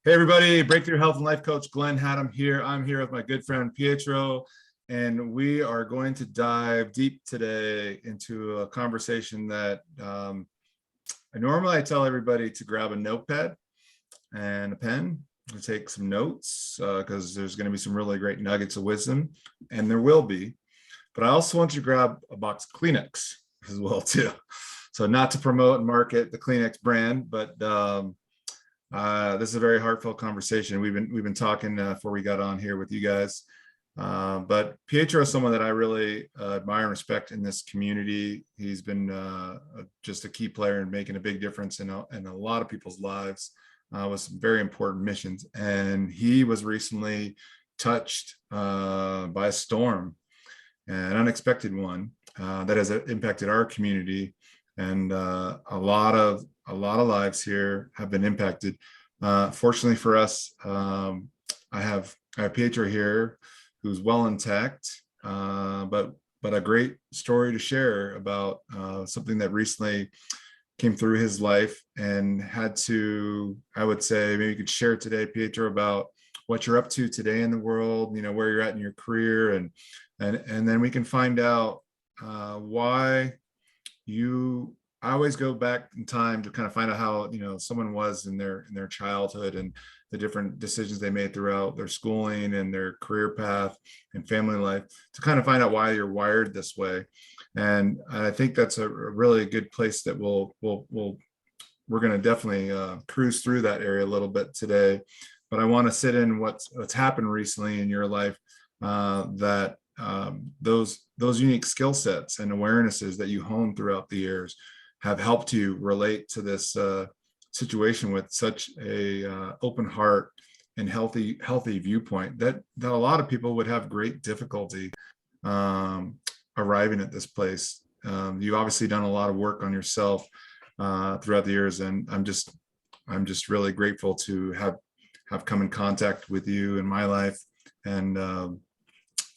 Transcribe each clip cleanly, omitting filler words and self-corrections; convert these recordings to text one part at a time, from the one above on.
Hey everybody, Breakthrough Health and Life Coach Glenn Hattem here. I'm here with my good friend Pietro, and we are going to dive deep today into a conversation that I normally tell everybody to grab a notepad and a pen to take some notes because there's going to be some really great nuggets of wisdom, and there will be. But I also want you to grab a box of Kleenex as well too. So not to promote and market the Kleenex brand, but this is a very heartfelt conversation. We've been talking before we got on here with you guys. But Pietro is someone that I really admire and respect in this community. He's been just a key player in making a big difference in a lot of people's lives with some very important missions. And he was recently touched by a storm, an unexpected one that has impacted our community. And a lot of lives here have been impacted. Fortunately for us, I have Pietro here, who's well intact, but a great story to share about something that recently came through his life and had to. I would say maybe you could share today, Pietro, about what you're up to today in the world. You know, where you're at in your career, and then we can find out why you. I always go back in time to kind of find out how, you know, someone was in their childhood and the different decisions they made throughout their schooling and their career path and family life, to kind of find out why you're wired this way. And I think that's a really good place that we're going to definitely cruise through that area a little bit today. But I want to sit in what's happened recently in your life, that those unique skill sets and awarenesses that you honed throughout the years have helped you relate to this situation with such a open heart and healthy viewpoint that a lot of people would have great difficulty arriving at this place. You've obviously done a lot of work on yourself throughout the years, and I'm just really grateful to have come in contact with you in my life. And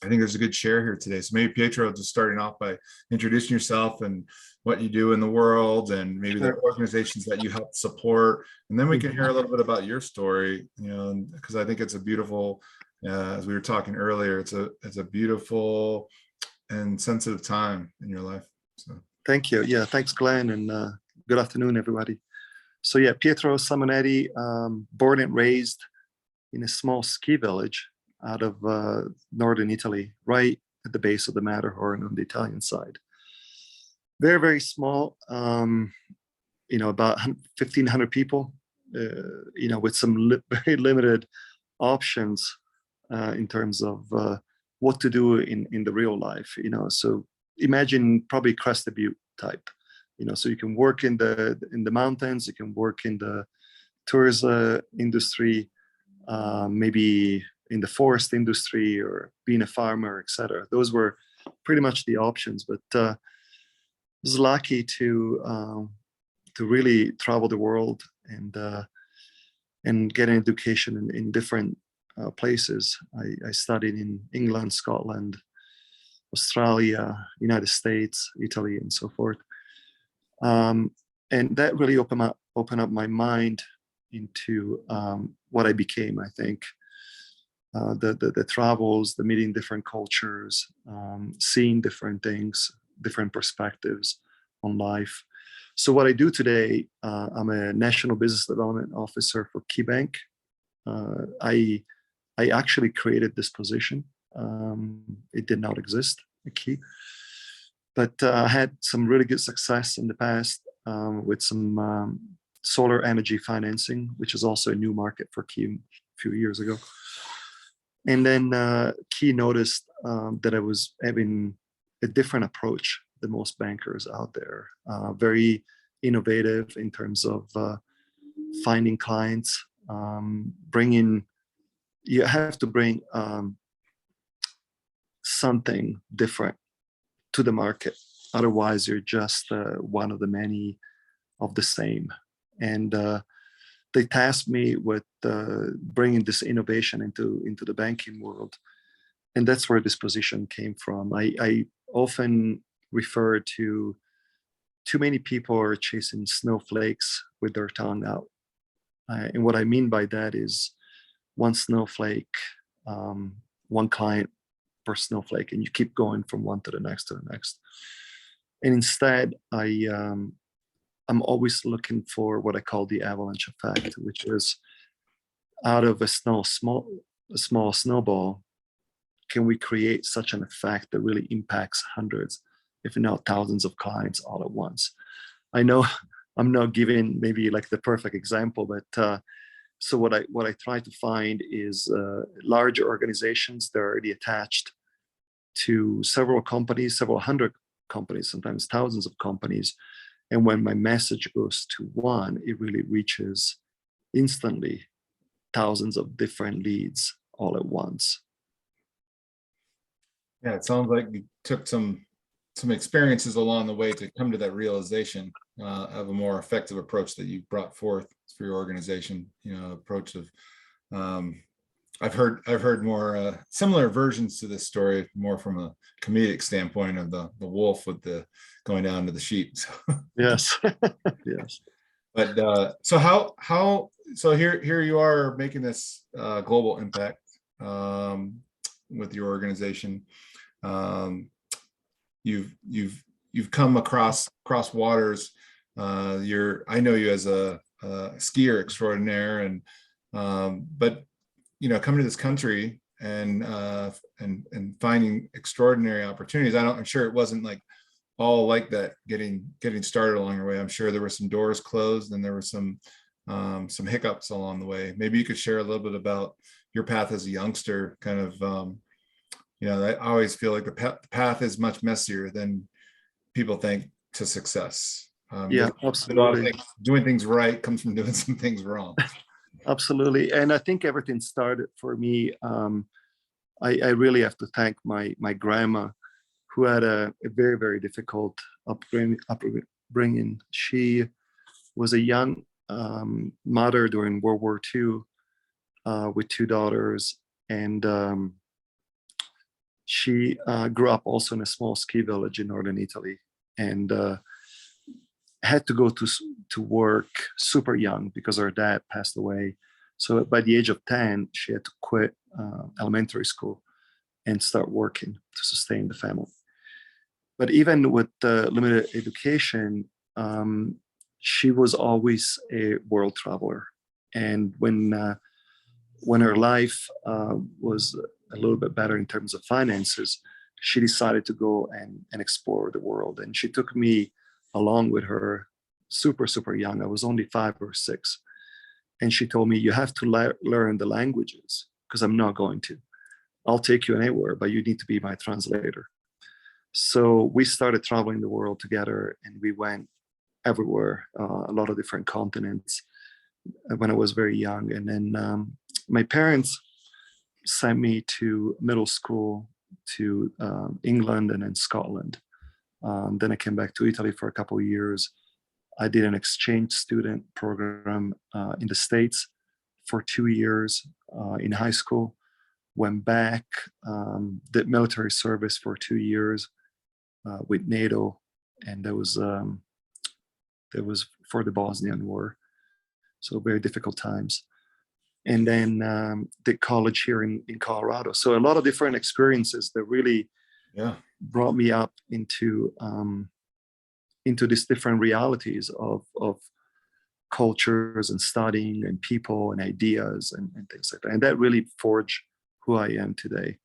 I think there's a good share here today. So maybe Pietro, just starting off by introducing yourself and what you do in the world, and maybe the organizations that you help support, and then we can hear a little bit about your story. You know, because I think it's a beautiful, as we were talking earlier, it's a beautiful and sensitive time in your life. So thank you. Yeah, thanks, Glenn, and good afternoon, everybody. So yeah, Pietro Simonetti, born and raised in a small ski village out of northern Italy, right at the base of the Matterhorn on the Italian side. Very, very small, you know, about 1,500 people, you know, with some very limited options in terms of what to do in the real life, you know. So imagine probably Crested Butte type, you know, so you can work in the mountains, you can work in the tourism industry, maybe in the forest industry, or being a farmer, etc. Those were pretty much the options. But I was lucky to really travel the world and get an education in different places. I studied in England, Scotland, Australia, United States, Italy, and so forth. And that really opened up my mind into what I became, I think. The travels, the meeting different cultures, seeing different things, different perspectives on life. So what I do today, I'm a National Business Development Officer for KeyBank. I actually created this position. It did not exist at Key, but I had some really good success in the past with some solar energy financing, which is also a new market for Key a few years ago. And then Key noticed that I was having a different approach than most bankers out there. Very innovative in terms of finding clients, you have to bring something different to the market. Otherwise, you're just one of the many of the same. And they tasked me with bringing this innovation into the banking world. And that's where this position came from. I often refer to too many people are chasing snowflakes with their tongue out. And what I mean by that is one snowflake, one client per snowflake, and you keep going from one to the next to the next. And instead, I'm always looking for what I call the avalanche effect, which is out of a small snowball, can we create such an effect that really impacts hundreds, if not thousands of clients all at once? I know I'm not giving maybe like the perfect example, but so what I try to find is large organizations that are already attached to several companies, several hundred companies, sometimes thousands of companies. And when my message goes to one, it really reaches instantly thousands of different leads all at once. Yeah, it sounds like you took some experiences along the way to come to that realization of a more effective approach that you brought forth for your organization. You know, approach of I've heard more similar versions to this story, more from a comedic standpoint of the wolf with the going down to the sheep. So. Yes, yes. But so here you are making this global impact with your organization. You've come across waters. I know you as a skier extraordinaire, and but you know, coming to this country and finding extraordinary opportunities. I'm sure it wasn't like all like that getting started along your way. I'm sure there were some doors closed and there were some hiccups along the way. Maybe you could share a little bit about your path as a youngster, kind of, you know, I always feel like the path is much messier than people think to success. Yeah, absolutely. Doing things right comes from doing some things wrong. Absolutely. And I think everything started for me. I really have to thank my grandma, who had a very, very difficult upbringing. She was a young mother during World War II with two daughters. And she grew up also in a small ski village in northern Italy, and had to go to work super young because her dad passed away. So by the age of 10, she had to quit elementary school and start working to sustain the family. But even with the limited education, she was always a world traveler. And when her life was a little bit better in terms of finances, she decided to go and explore the world. And she took me along with her super, super young. I was only 5 or 6. And she told me, you have to learn the languages, because I'm not going to. I'll take you anywhere, but you need to be my translator. So we started traveling the world together, and we went everywhere, a lot of different continents when I was very young. And then my parents sent me to middle school to England and then Scotland. Then I came back to Italy for a couple of years. I did an exchange student program in the States for 2 years in high school. Went back, did military service for 2 years with NATO, and that was for the Bosnian War, so very difficult times. And then did college here in Colorado. So a lot of different experiences that really brought me up into these different realities of cultures and studying and people and ideas and things like that. And that really forged who I am today.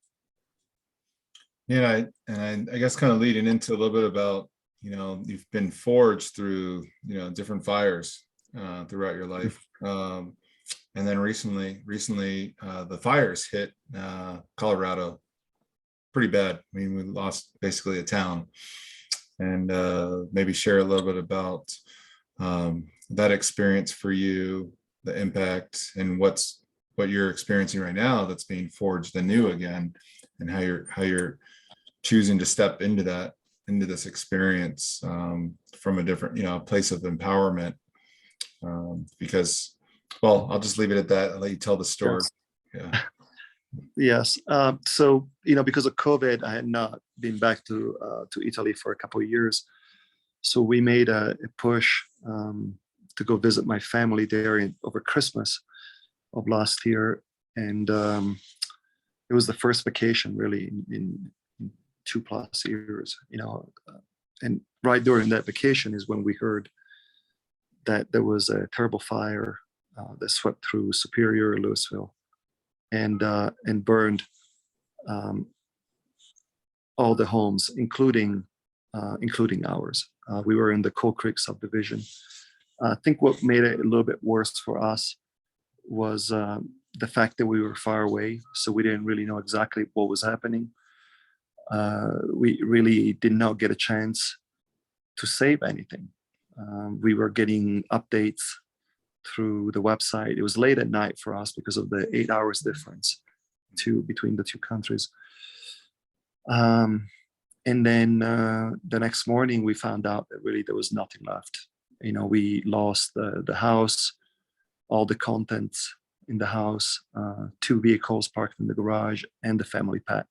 Yeah, and I guess kind of leading into a little bit about, you know, you've been forged through, you know, different fires throughout your life. And then recently the fires hit Colorado pretty bad. I mean, we lost basically a town. And maybe share a little bit about that experience for you, the impact, and what you're experiencing right now that's being forged anew again, and how you're choosing to step into this experience from a different, you know, place of empowerment. Because, well, I'll just leave it at that. I'll let you tell the story. Yes. Yeah. Yes. So, you know, because of COVID, I had not been back to Italy for a couple of years. So we made a push to to go visit my family there over Christmas of last year. And it was the first vacation really in 2+ years, and right during that vacation is when we heard that there was a terrible fire that swept through Superior, Louisville, and burned all the homes, including ours. We were in the Coal Creek subdivision. I think what made it a little bit worse for us was the fact that we were far away, so we didn't really know exactly what was happening. We really did not get a chance to save anything. We were getting updates through the website. It was late at night for us because of the 8 hours difference between the two countries. And then the next morning, we found out that really there was nothing left. We lost the house, all the contents in the house, 2 vehicles parked in the garage, and the family pet.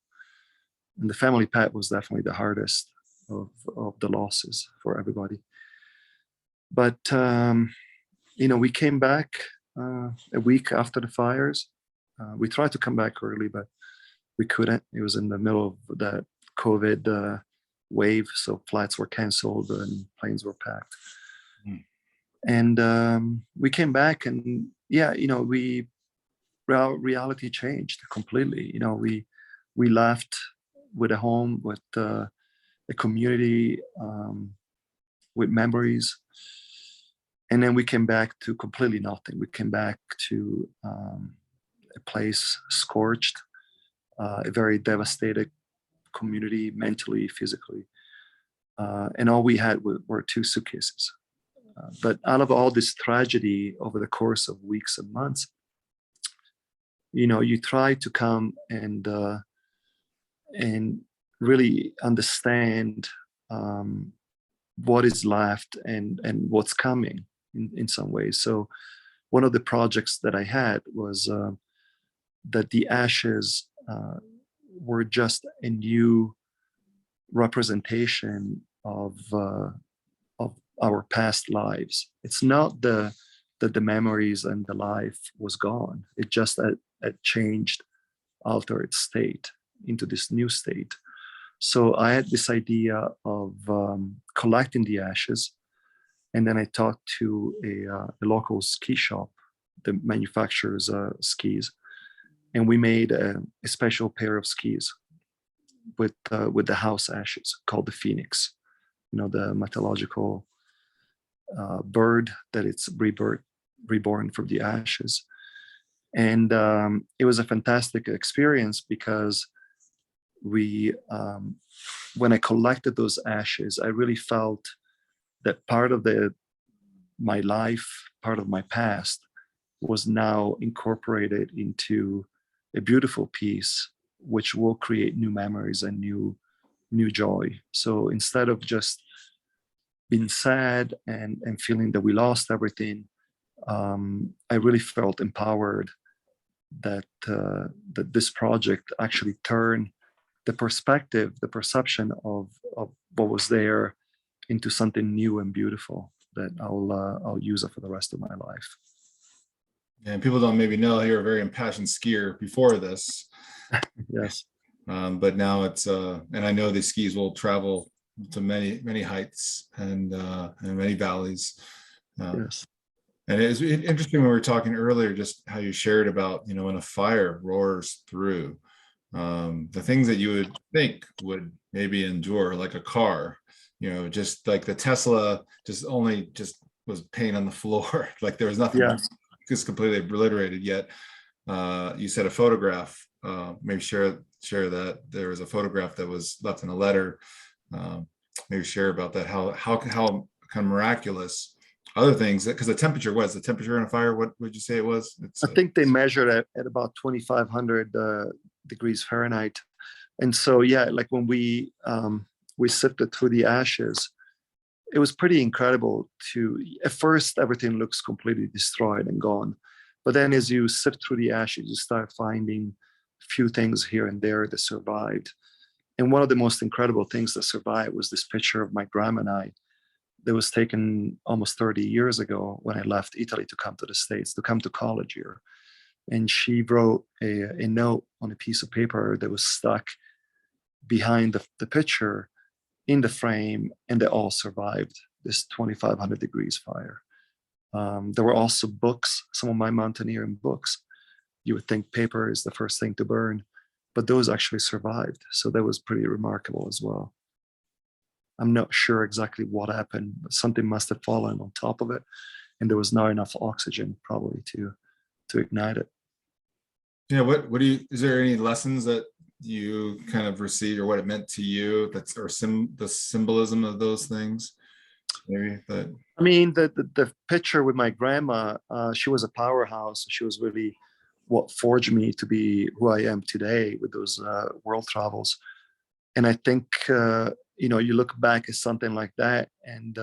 And the family pet was definitely the hardest of the losses for everybody. But, we came back a week after the fires. We tried to come back early, but we couldn't. It was in the middle of that COVID wave, so flights were canceled and planes were packed. And we came back, and reality changed completely. We left with a home, with a community, with memories, and then we came back to completely nothing. We came back to a place scorched, a very devastated community, mentally, physically, and all we had were 2 suitcases. But out of all this tragedy over the course of weeks and months, you try to come and really understand what is left and what's coming in some ways. So one of the projects that I had was that the ashes were just a new representation of our past lives. It's not that the memories and the life was gone. It just had changed, altered its state into this new state. So I had this idea of collecting the ashes, and then I talked to a local ski shop that manufactures skis, and we made a special pair of skis with the house ashes called the Phoenix. The mythological bird that it's reborn from the ashes. And it was a fantastic experience because when I collected those ashes, I really felt that part of my life, part of my past, was now incorporated into a beautiful piece, which will create new memories and new joy. So instead of just being sad and feeling that we lost everything, I really felt empowered that this project actually turned the perspective, the perception of what was there into something new and beautiful that I'll use it for the rest of my life. And people don't maybe know you're a very impassioned skier before this. Yes. But now it's and I know these skis will travel to many heights and many valleys. Yes. And it was interesting when we were talking earlier, just how you shared about, when a fire roars through, the things that you would think would maybe endure, like a car, just like the Tesla just was paint on the floor. Like there was nothing, just completely obliterated. Yet you said a photograph, maybe share that there was a photograph that was left in a letter. Maybe share about that, how kind of miraculous other things, because the temperature in a fire, what would you say it was? I think they measured at about 2,500 degrees Fahrenheit. And so, like when we sifted through the ashes, it was pretty incredible at first, everything looks completely destroyed and gone. But then as you sift through the ashes, you start finding a few things here and there that survived. And one of the most incredible things that survived was this picture of my grandma and I that was taken almost 30 years ago when I left Italy to come to the States, to come to college here. And she wrote a note on a piece of paper that was stuck behind the picture in the frame, and they all survived this 2,500 degrees fire. There were also books, some of my mountaineering books. You would think paper is the first thing to burn, but those actually survived. So that was pretty remarkable as well. I'm not sure exactly what happened, but something must have fallen on top of it, and there was not enough oxygen probably to ignite it. Yeah, what do you, is there any lessons that you kind of received, or what it meant to you, that's, or the symbolism of those things? Maybe that. I mean, the picture with my grandma, she was a powerhouse. She was really what forged me to be who I am today with those world travels. And I think, you look back at something like that, and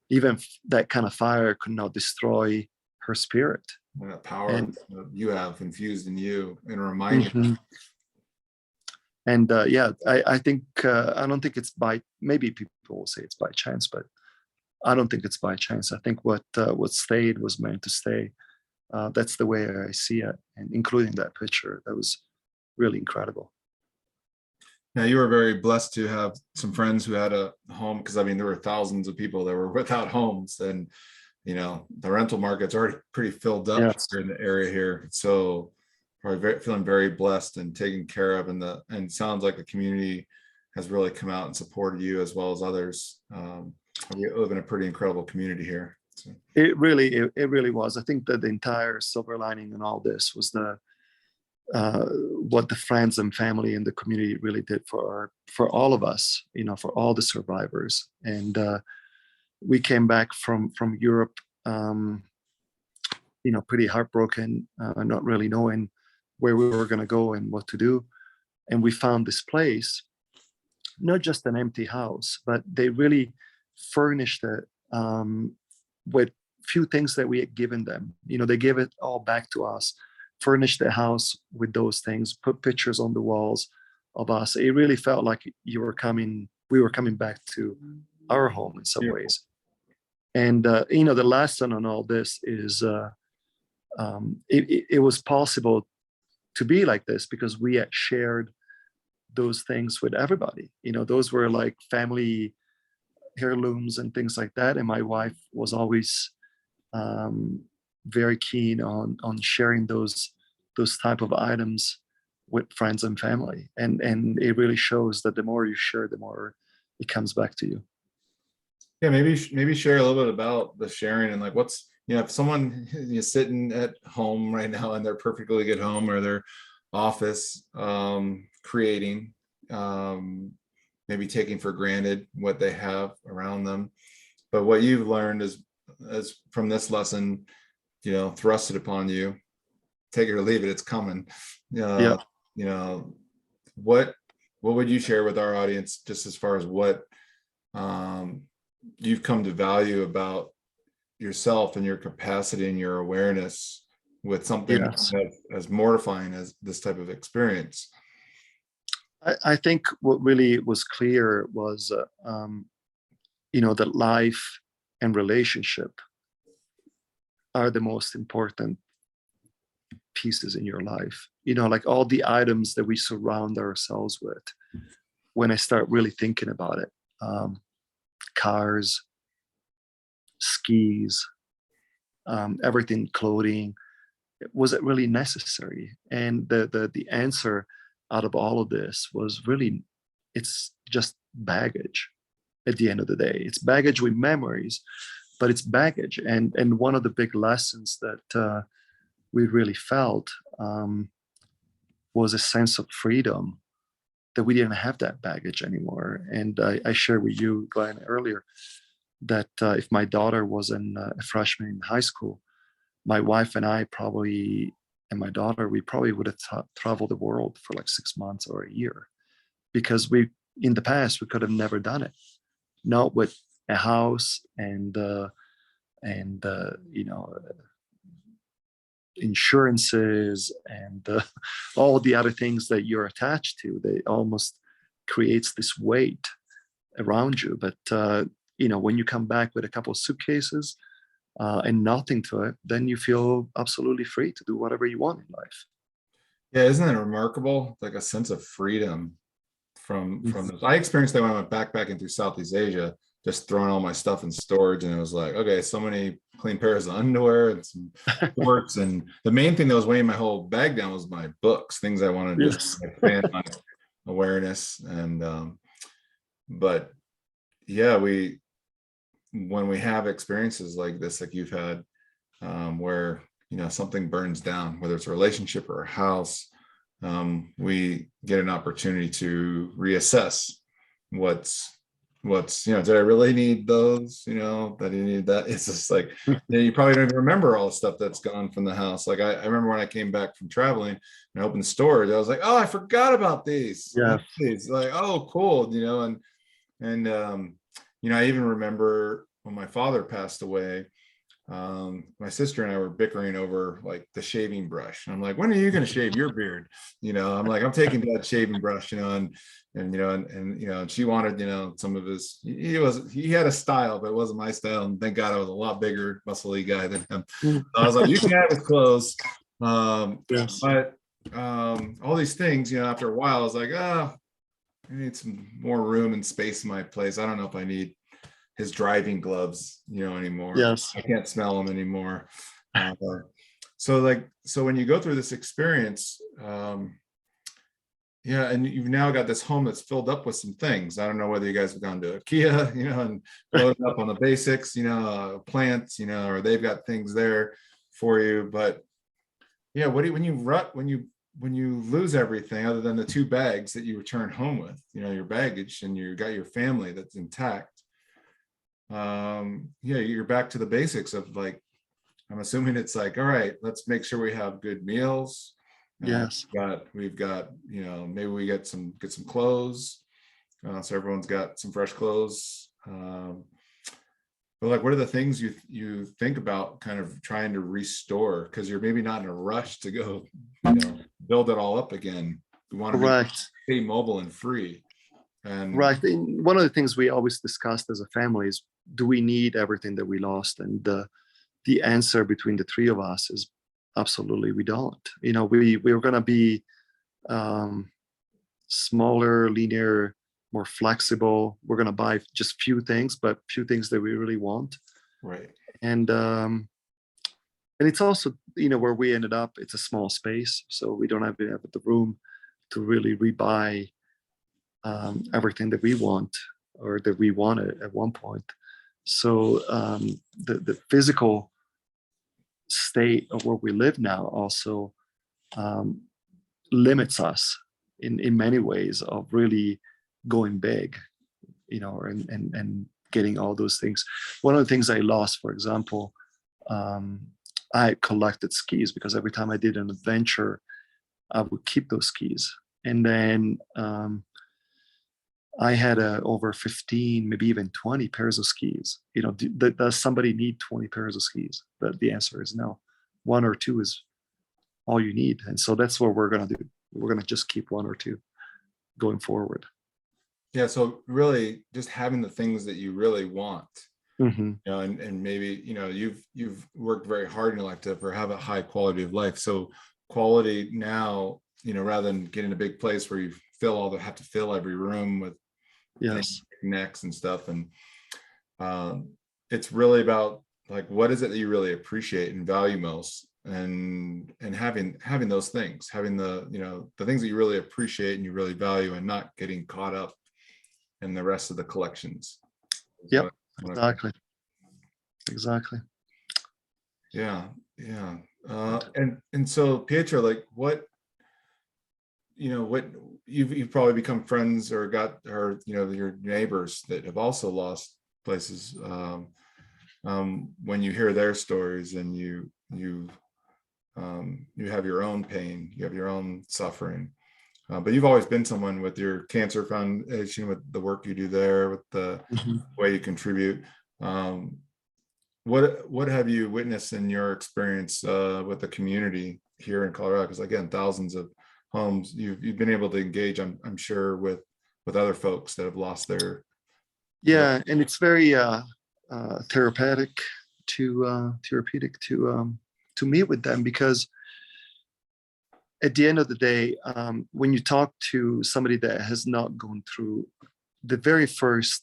even that kind of fire could not destroy her spirit. That power And you have infused in you, and a reminder. mm-hmm. And I think, I don't think it's maybe people will say it's by chance, but I don't think it's by chance. I think what stayed was meant to stay. That's the way I see it, and including that picture, that was really incredible. Now, you were very blessed to have some friends who had a home, because I mean, there were thousands of people that were without homes, and the rental market's already pretty filled up. Yes. In the area here. So probably feeling very blessed and taken care of, and sounds like the community has really come out and supported you as well as others. We live in a pretty incredible community here. So. It really was. I think that the entire silver lining in all this was what the friends and family and the community really did for all of us, for all the survivors. And we came back from Europe, pretty heartbroken, not really knowing where we were going to go and what to do. And we found this place, not just an empty house, but they really furnished it with few things that we had given them. They gave it all back to us, furnished the house with those things, put pictures on the walls of us. It really felt like we were coming back to our home in some ways. And the lesson on all this is it was possible to be like this because we had shared those things with everybody. Those were like family heirlooms and things like that. And my wife was always very keen on sharing those type of items with friends and family. And it really shows that the more you share, the more it comes back to you. Yeah, maybe share a little bit about the sharing, and like what's, if someone is sitting at home right now in their perfectly good home or their office, creating, maybe taking for granted what they have around them, but what you've learned is from this lesson, thrusted upon you, take it or leave it, it's coming. Yeah. What would you share with our audience, just as far as what you've come to value about yourself and your capacity and your awareness with something as mortifying as this type of experience? I think what really was clear was, that life and relationship are the most important pieces in your life. Like all the items that we surround ourselves with, when I start really thinking about it, cars, skis, everything, clothing, was it really necessary? And the answer out of all of this was really, it's just baggage at the end of the day. It's baggage with memories, but it's baggage. And one of the big lessons that we really felt was a sense of freedom, that we didn't have that baggage anymore. And I shared with you, Glenn, earlier, that if my daughter was a freshman in high school, my wife and I and my daughter, we probably would have traveled the world for like 6 months or a year, because in the past, we could have never done it. Not with a house and insurances and all the other things that you're attached to. They almost creates this weight around you. But when you come back with a couple of suitcases and nothing to it, then you feel absolutely free to do whatever you want in life. Yeah, isn't that remarkable? Like a sense of freedom from this. I experienced that when I went backpacking through Southeast Asia, just throwing all my stuff in storage, and it was like, okay, so many clean pairs of underwear and some shorts, and the main thing that was weighing my whole bag down was my books, things I wanted to Yes. just expand my awareness. And but yeah, when we have experiences like this, like you've had, where something burns down, whether it's a relationship or a house, we get an opportunity to reassess what's did I really need those, that you need that. It's just like, you probably don't even remember all the stuff that's gone from the house. Like I remember when I came back from traveling and I opened storage, I was like, oh, I forgot about these. Yeah. Like, oh, cool. And I even remember when my father passed away, my sister and I were bickering over like the shaving brush. And I'm like, when are you going to shave your beard? I'm like, I'm taking that shaving brush, and she wanted, some of his, he had a style, but it wasn't my style. And thank God I was a lot bigger, muscly guy than him. So I was like, you can have his clothes. Yes. But all these things, after a while, I was like, I need some more room and space in my place. I don't know if I need his driving gloves, anymore. Yes. I can't smell them anymore. So when you go through this experience, and you've now got this home that's filled up with some things. I don't know whether you guys have gone to IKEA, and loaded up on the basics, plants, or they've got things there for you. But yeah, when you lose everything other than the 2 bags that you return home with, your baggage, and you got your family that's intact, you're back to the basics of, like, I'm assuming it's like, all right, let's make sure we have good meals. Yes. We've got maybe we get some clothes, so everyone's got some fresh clothes. But like, what are the things you think about kind of trying to restore, because you're maybe not in a rush to go build it all up again. We want to stay mobile and free. And right. And one of the things we always discussed as a family is, do we need everything that we lost? And the answer between the 3 of us is absolutely we don't. We're going to be smaller, leaner, more flexible. We're going to buy just few things, but few things that we really want. Right. And it's also, where we ended up, it's a small space, so we don't have the room to really rebuy everything that we want or that we wanted at one point. So the physical state of where we live now also limits us in many ways of really going big, and getting all those things. One of the things I lost, for example, I collected skis, because every time I did an adventure, I would keep those skis. And then I had over 15, maybe even 20 pairs of skis. Does somebody need 20 pairs of skis? But the answer is no. 1 or 2 is all you need. And so that's what we're going to do. We're going to just keep 1 or 2 going forward. Yeah. So really just having the things that you really want, Mm-hmm. and maybe, you've worked very hard in your life to have a high quality of life. So quality now, rather than getting a big place where you have to fill every room with necks and stuff. And it's really about, like, what is it that you really appreciate and value most, and having those things, having the things that you really appreciate and you really value, and not getting caught up in the rest of the collections. Yep. Exactly. Yeah. And so, Pietro, like, what you've probably become friends or your neighbors that have also lost places, when you hear their stories, and you have your own pain, you have your own suffering, but you've always been someone with your cancer foundation, with the work you do there, with the way you contribute. What have you witnessed in your experience with the community here in Colorado? Because again, thousands of homes, you've been able to engage, I'm sure, with other folks that have lost their Yeah, and it's very therapeutic to meet with them, because at the end of the day, when you talk to somebody that has not gone through, the very first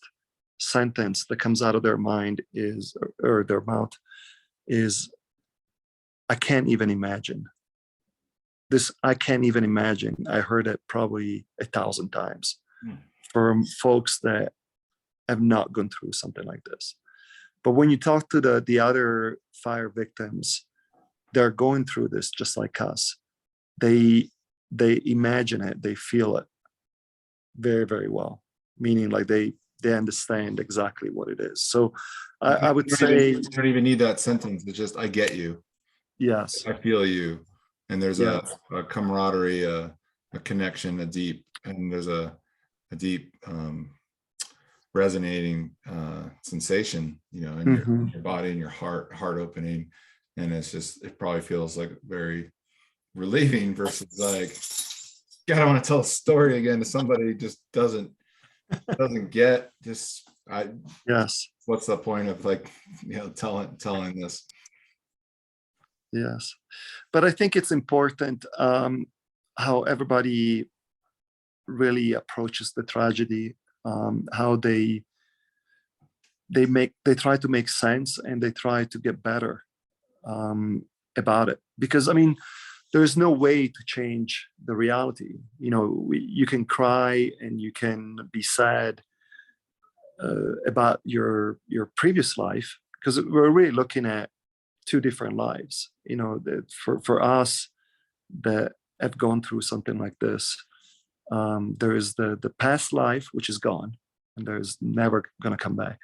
sentence that comes out of their mind is, or their mouth is, I can't even imagine this. I can't even imagine. I heard it probably 1,000 times from folks that have not gone through something like this. But when you talk to the other fire victims, they're going through this just like us. They imagine it, they feel it very, very well. Meaning, like they understand exactly what it is. So I would say you don't even need that sentence. It's just, I get you. yes, I feel you. And there's yeah, a camaraderie, a connection, and there's a deep resonating sensation, in your body and your heart opening. And it probably feels like very relieving versus like, God, I want to tell a story again to somebody who just doesn't get just, yes, what's the point of like, telling this? yes. But I think it's important how everybody really approaches the tragedy, how they try to make sense, and they try to get better about it. Because I mean, there's no way to change the reality. You can cry and you can be sad about your previous life, because we're really looking at two different lives. That for us that have gone through something like this, there is the past life, which is gone, and there's never going to come back.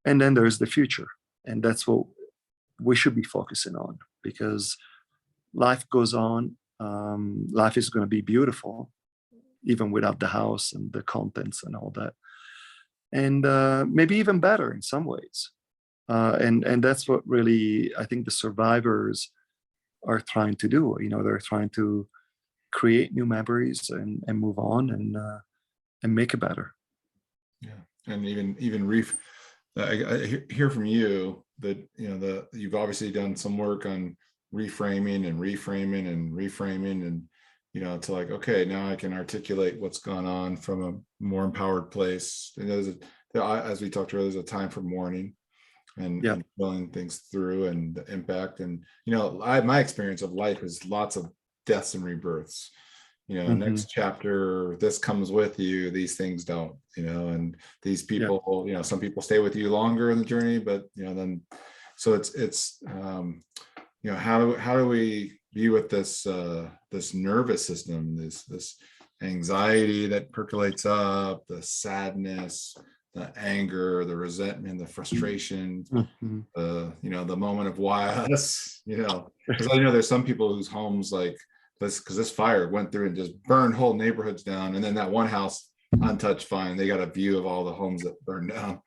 And then there's the future, and that's what we should be focusing on, because life goes on. Life is going to be beautiful, even without the house and the contents and all that, and maybe even better in some ways. And that's what really I think the survivors are trying to do. They're trying to create new memories and move on and make it better. Yeah, and even I hear from you that you've obviously done some work on reframing and reframing, and to like, okay, now I can articulate what's gone on from a more empowered place. And as we talked earlier, there's a time for mourning and feeling things through and the impact. And my experience of life is lots of deaths and rebirths. Next chapter, this comes with you, these things don't, and these people, some people stay with you longer in the journey, but then, so it's how do we view with this nervous system, this anxiety that percolates up, the sadness, the anger, the resentment, the frustration, the moment of why us, because I know there's some people whose homes like this, because this fire went through and just burned whole neighborhoods down, and then that one house untouched fine, they got a view of all the homes that burned down.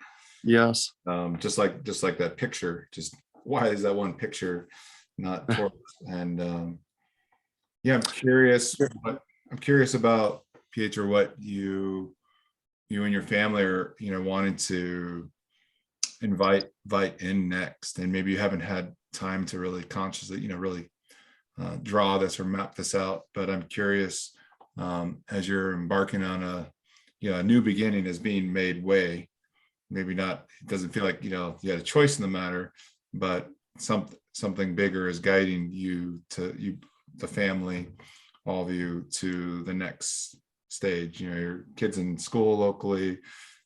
Yes. Just like that picture, just why is that one picture not towards? And yeah, I'm curious about, Pietro, what you and your family are wanting to invite in next, and maybe you haven't had time to really consciously really draw this or map this out, but I'm curious, as you're embarking on a new beginning is being made way, maybe not, it doesn't feel like you had a choice in the matter, but something bigger is guiding you, the family, all of you, to the next stage. Your kids in school locally,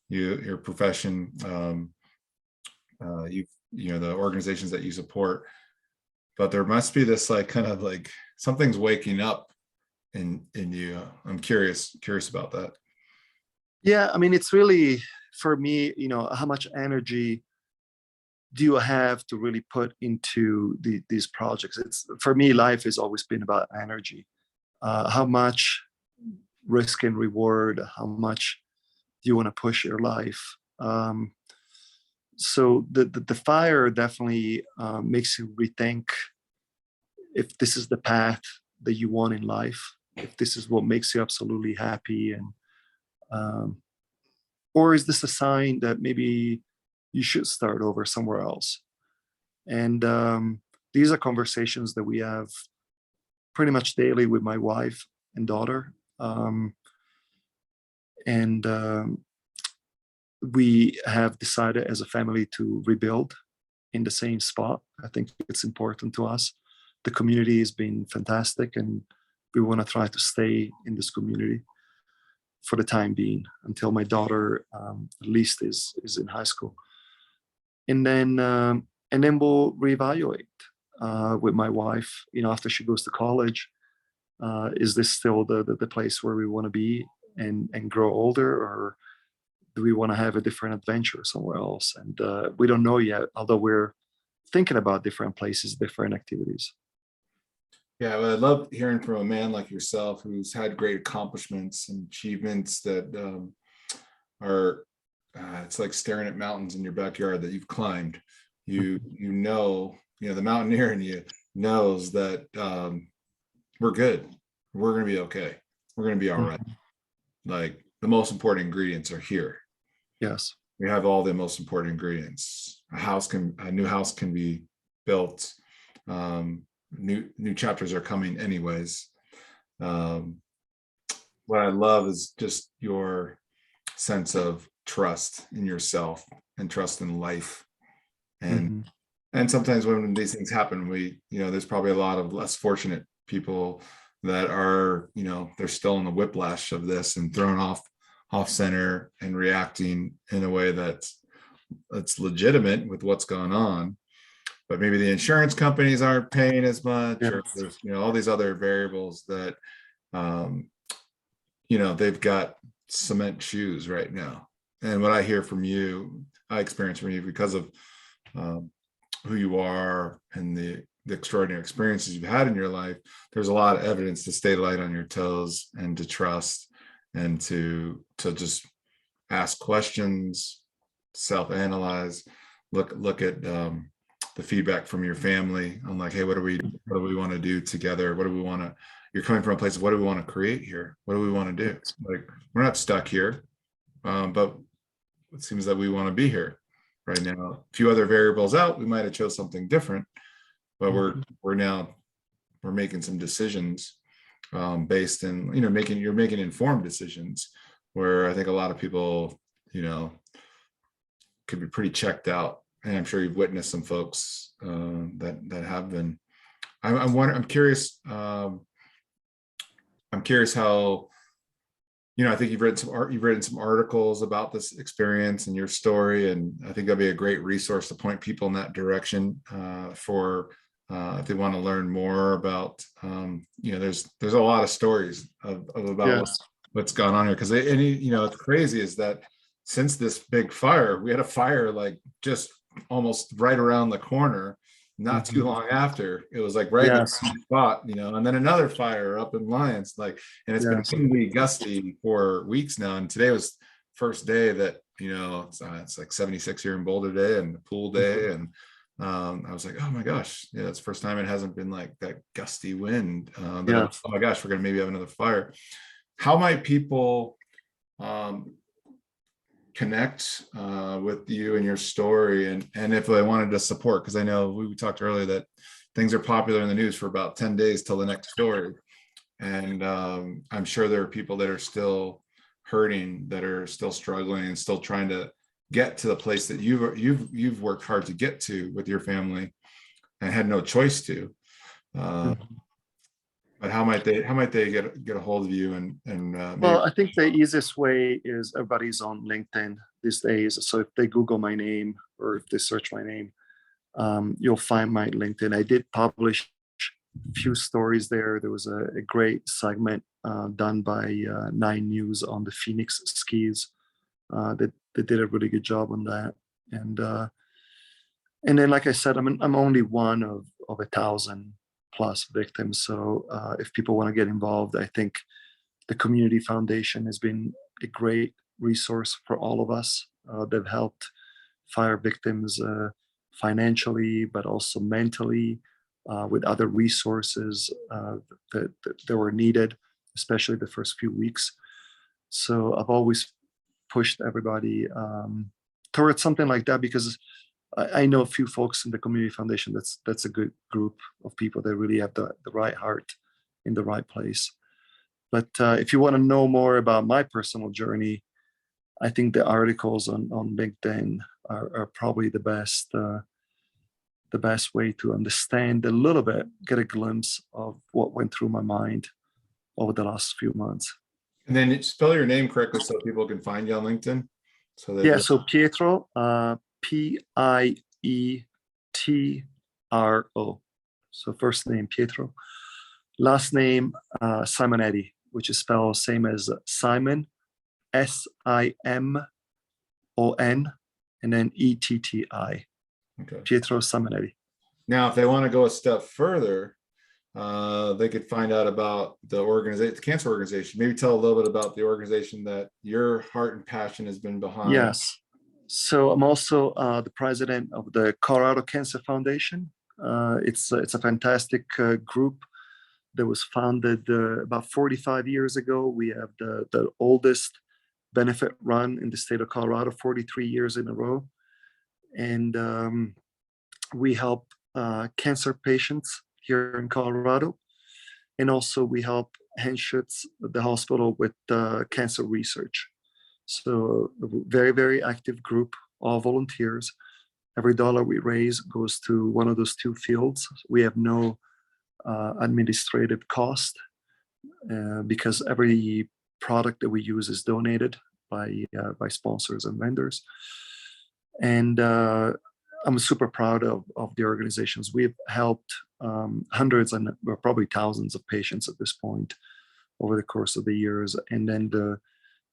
your profession, the organizations that you support, but there must be this like kind of like something's waking up in you. I'm curious about that. Yeah, I mean, it's really, for me, how much energy do you have to really put into these projects? It's, for me, life has always been about energy. How much risk and reward, how much do you want to push your life? So the fire definitely makes you rethink if this is the path that you want in life, if this is what makes you absolutely happy. And or is this a sign that maybe you should start over somewhere else? And these are conversations that we have pretty much daily with my wife and daughter. And we have decided as a family to rebuild in the same spot. I think it's important to us. The community has been fantastic, and we want to try to stay in this community for the time being until my daughter at least is in high school. And then we'll reevaluate with my wife, after she goes to college. Is this still the place where we want to be and grow older, or do we want to have a different adventure somewhere else? And we don't know yet, although we're thinking about different places, different activities. Yeah, well, I love hearing from a man like yourself who's had great accomplishments and achievements that are, it's like staring at mountains in your backyard that you've climbed. The mountaineer in you knows that we're good. We're going to be okay. We're going to be all right. Like, the most important ingredients are here. Yes. We have all the most important ingredients. A new house can be built. New chapters are coming anyways. What I love is just your sense of trust in yourself and trust in life. And sometimes when these things happen, there's probably a lot of less fortunate people that are, they're still in the whiplash of this and thrown off center and reacting in a way that's legitimate with what's going on. But maybe the insurance companies aren't paying as much, or there's, all these other variables that, they've got cement shoes right now. And what I hear from you, I experience from you because of who you are and the extraordinary experiences you've had in your life. There's a lot of evidence to stay light on your toes and to trust and to just ask questions, self-analyze, look at the feedback from your family on, like, hey, what do we want to do together? What do we want to, you're coming from a place of, what do we want to create here? What do we want to do? Like, we're not stuck here, but it seems that we want to be here right now. A few other variables out, we might have chose something different, but we're making some decisions based in, you're making informed decisions, where I think a lot of people, could be pretty checked out. And I'm sure you've witnessed some folks that have been. I'm curious. I'm curious how, I think you've written some articles about this experience and your story, and I think that'd be a great resource to point people in that direction for if they want to learn more about. There's a lot of stories about what's gone on here, because what's crazy is that since this big fire, we had a fire like just almost right around the corner, not too long after. It was like right in the same spot, and then another fire up in Lyons, and it's been windy, gusty for weeks now. And today was first day that, it's like 76 here in Boulder day and pool day. And I was like, oh my gosh, it's the first time it hasn't been like that gusty wind. Oh my gosh, we're gonna maybe have another fire. How might people connect with you and your story, and if they wanted to support, because I know we talked earlier that things are popular in the news for about 10 days till the next story, and I'm sure there are people that are still hurting, that are still struggling and still trying to get to the place that you've worked hard to get to with your family and had no choice to. But how might they get a hold of you and well, I think the easiest way is everybody's on LinkedIn these days. So if they Google my name or if they search my name, you'll find my LinkedIn. I did publish a few stories there. There was a great segment done by 9 News on the Phoenix skis. They did a really good job on that. And then, like I said, I'm only one of 1,000 plus victims. So if people want to get involved, I think the Community Foundation has been a great resource for all of us. They've helped fire victims financially, but also mentally, with other resources that were needed, especially the first few weeks. So I've always pushed everybody towards something like that, because I know a few folks in the community foundation. That's a good group of people that really have the right heart in the right place. But if you want to know more about my personal journey, I think the articles on LinkedIn are probably the best way to understand a little bit, get a glimpse of what went through my mind over the last few months. And then spell your name correctly so people can find you on LinkedIn. So that Yeah, so Pietro, Pietro. So first name Pietro, last name Simonetti, which is spelled same as Simon, Simon, and then Etti. Okay. Pietro Simonetti. Now, if they want to go a step further, they could find out about the organization, the cancer organization. Maybe tell a little bit about the organization that your heart and passion has been behind. Yes. So I'm also the president of the Colorado Cancer Foundation. It's a fantastic group that was founded about 45 years ago. We have the oldest benefit run in the state of Colorado, 43 years in a row. And we help cancer patients here in Colorado. And also we help Henschutz, the hospital, with cancer research. So a very, very active group, all volunteers. Every dollar we raise goes to one of those two fields. We have no administrative cost because every product that we use is donated by sponsors and vendors. And I'm super proud of the organizations. We've helped hundreds and probably thousands of patients at this point over the course of the years. And then the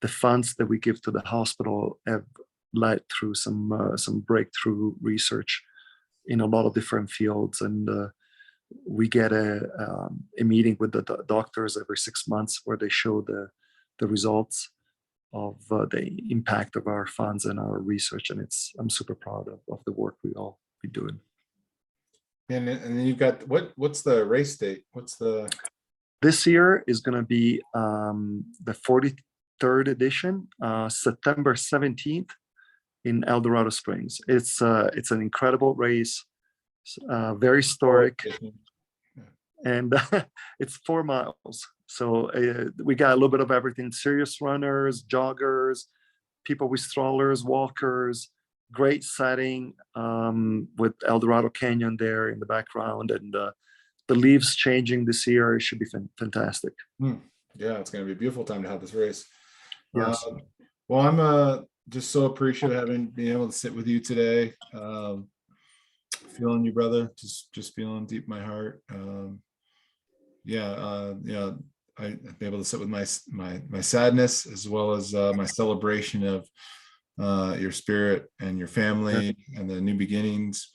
funds that we give to the hospital have led through some breakthrough research in a lot of different fields. And we get a meeting with the doctors every 6 months where they show the results of the impact of our funds and our research. And I'm super proud of the work we all be doing. And then you've got, what's the race date? This year is going to be the 43rd edition, September 17th in El Dorado Springs. It's an incredible race, very historic, and it's 4 miles. So we got a little bit of everything: serious runners, joggers, people with strollers, walkers. Great setting with El Dorado Canyon there in the background, and the leaves changing this year. It should be fantastic. Yeah, it's going to be a beautiful time to have this race. Yes. Well, I'm just so appreciative of being able to sit with you today. Feeling you, brother. Just feeling deep in my heart. I've been able to sit with my sadness as well as my celebration of your spirit and your family and the new beginnings.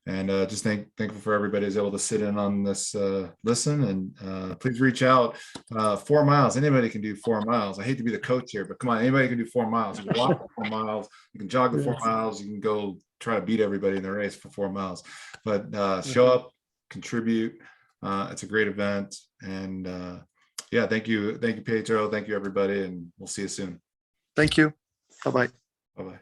And just thankful for everybody who's able to sit in on this listen. And please reach out. 4 miles. Anybody can do 4 miles. I hate to be the coach here, but come on, anybody can do 4 miles. You can walk for 4 miles. You can jog the 4 miles. You can go try to beat everybody in the race for 4 miles. But show up, contribute. It's a great event. And yeah, thank you, Pietro. Thank you, everybody, and we'll see you soon. Thank you. Bye-bye. Bye-bye.